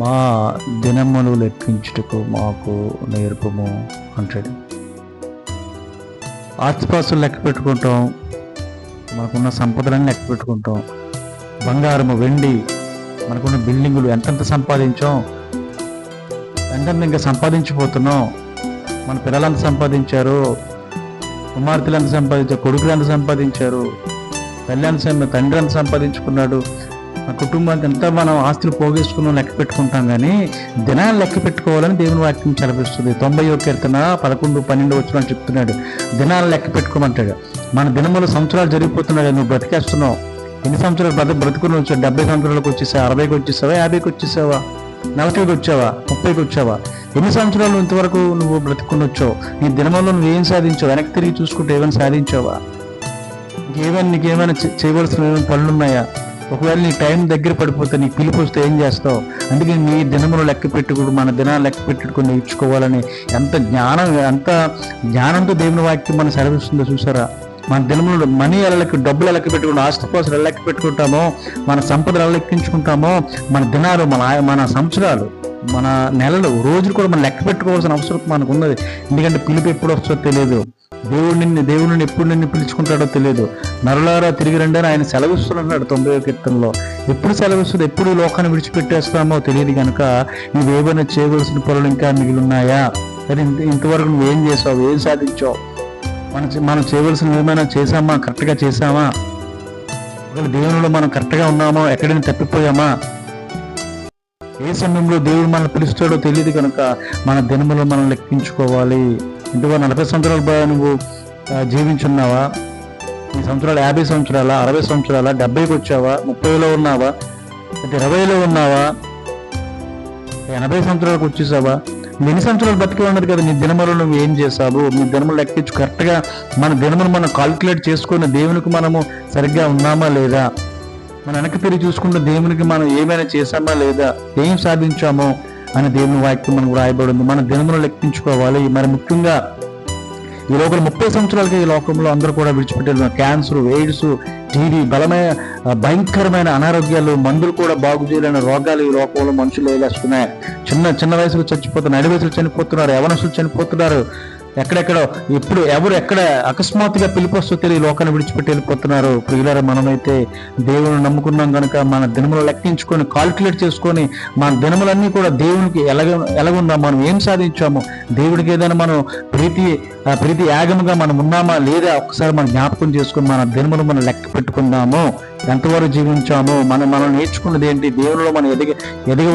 మా దినములు లెక్కించుటకు మాకు నేర్పము అంటాడు. ఆస్తిపాస్తులు లెక్క పెట్టుకుంటాం, మనకున్న సంపదలన్నీ లెక్క పెట్టుకుంటాం, బంగారము వెండి మనకున్న బిల్డింగులు ఎంతెంత సంపాదించాం, ఎంతెంత ఇంకా సంపాదించిపోతున్నాం, మన పిల్లలు ఎంత సంపాదించారు, కుమార్తెలు ఎంత సంపాదించారు, కొడుకులు ఎంత సంపాదించారు, తండ్రి ఎంత సంపాదించుకున్నాడు, ఆ కుటుంబానికి ఎంత మనం ఆస్తులు పోగేసుకున్నాం లెక్క పెట్టుకుంటాం. కానీ దినాలు లెక్క పెట్టుకోవాలని దేవుని వాక్యం చదివిస్తుంది. 90వ కీర్తన 11, 12 వచనాలు చెప్తున్నాడు, దినాలు లెక్క పెట్టుకోమంటాడు. మన దినములు సంవత్సరాలు జరిగిపోతున్నాడు, నువ్వు బ్రతికేస్తున్నావు. ఎన్ని సంవత్సరాలు బ్రతుకుని వచ్చావు? 70 సంవత్సరాలకు వచ్చేసావా, 60కి వచ్చేసావా, 50కి వచ్చేసావా, 40కి వచ్చావా, 30కి వచ్చావా? ఎన్ని సంవత్సరాలు ఇంతవరకు నువ్వు బ్రతుకుని వచ్చావు? నీ దినములో నువ్వు ఏం సాధించావు? వెనక్కి తిరిగి చూసుకుంటే ఏమైనా సాధించావా? నీకేమైనా చేయవలసిన ఏమైనా పనులు ఉన్నాయా? ఒకవేళ నీ టైం దగ్గర పడిపోతే, నీకు పిలుపు వస్తే ఏం చేస్తావు? అందుకే నీ దినములు లెక్క పెట్టుకుని, మన దినాలు లెక్క పెట్టుకుని నేర్చుకోవాలని ఎంత జ్ఞానంతో దేవుని వాక్యం మనం సెలవిస్తుందో చూసారా? మన దినములు మనీ డబ్బులు లెక్క పెట్టుకుంటాం, ఆస్తిపాస్తులు లెక్క పెట్టుకుంటామో, మన సంపదలు లెక్కించుకుంటామో, మన దినాలు, మన సంవత్సరాలు, మన నెలలు, రోజులు కూడా మనం లెక్క పెట్టుకోవాల్సిన అవసరం మనకు ఉన్నది. ఎందుకంటే పిలుపు ఎప్పుడు వస్తుందో తెలియదు, దేవుడిని ఎప్పుడు నిన్ను పిలుచుకుంటాడో తెలియదు. నరులారా తిరిగి రండి అని ఆయన సెలవిస్తున్నాడు 90వ కీర్తనలో. ఎప్పుడు సెలవిస్తుంది, ఎప్పుడు ఈ లోకాన్ని విడిచిపెట్టేస్తామో తెలియదు. కనుక నువ్వేమైనా చేయవలసిన పనులు ఇంకా మిగిలి ఉన్నాయా? కానీ ఇంతవరకు నువ్వేం చేసావు, ఏం సాధించావు? మనం చేయవలసిన ఏమైనా చేసామా, కరెక్ట్గా చేసామా? ఒకవేళ దేవునిలో మనం కరెక్ట్గా ఉన్నామో, ఎక్కడైనా తప్పిపోయామా? ఏ సమయంలో దేవుడు మనల్ని పిలుస్తాడో తెలియదు. కనుక మన దినములో మనం లెక్కించుకోవాలి. ఇందులో 40 సంవత్సరాలు నువ్వు జీవించున్నావా? ఈ సంవత్సరాలు 50 సంవత్సరాల, 60 సంవత్సరాల, 70కి వచ్చావా, 30లో ఉన్నావా, 20లో ఉన్నావా, 80 సంవత్సరాలకు వచ్చేసావా? ఎన్ని సంవత్సరాలు బతికి ఉన్నది కదా? నీ దినములు నువ్వు ఏం చేసావు? నీ దినములు లెక్కించు. కరెక్ట్గా మన దినములు మనం కాల్కులేట్ చేసుకుని దేవునికి మనము సరిగ్గా ఉన్నామా లేదా? మన వెనక్కి తిరిగి చూసుకుంటే దేవునికి మనం ఏమైనా చేసామా లేదా, ఏం సాధించామో అని దేవుని వాక్యం మనకు రాయబడింది. మన దినములు లెక్కించుకోవాలి. మరి ముఖ్యంగా ఈ లోపల 30 సంవత్సరాలకి ఈ లోకంలో అందరూ కూడా విడిచిపెట్టారు. క్యాన్సర్, ఎయిడ్స్, టీవీ, భయంకరమైన అనారోగ్యాలు, మందులు కూడా బాగు చేయలేని రోగాలు ఈ లోకంలో మనుషులు వేలేస్తున్నాయి. చిన్న వయసులో చచ్చిపోతున్నారు, నడి వయసులో చనిపోతున్నారు, యవనస్తులు చనిపోతున్నారు. ఎక్కడెక్కడో ఎక్కడ అకస్మాత్తుగా పిలిపొస్తూ తెలియ లోకాన్ని విడిచిపెట్టి వెళ్ళిపోతున్నారు. ప్రియులారా, మనమైతే దేవుని నమ్ముకున్నాం కనుక మన దినములు లెక్కించుకొని, కాల్కులేట్ చేసుకొని, మన దినములన్నీ కూడా దేవునికి ఎలాగున్నాం, మనం ఏం సాధించాము, దేవుడికి ఏదైనా మనం ప్రీతి యాగముగా మనం ఉన్నామా లేదా ఒకసారి మనం జ్ఞాపకం చేసుకుని మన దినములు మనం లెక్క పెట్టుకుందాము. ఎంతవరకు జీవించాము, మనం నేర్చుకున్నది ఏంటి, దేవునిలో మనం ఎదగ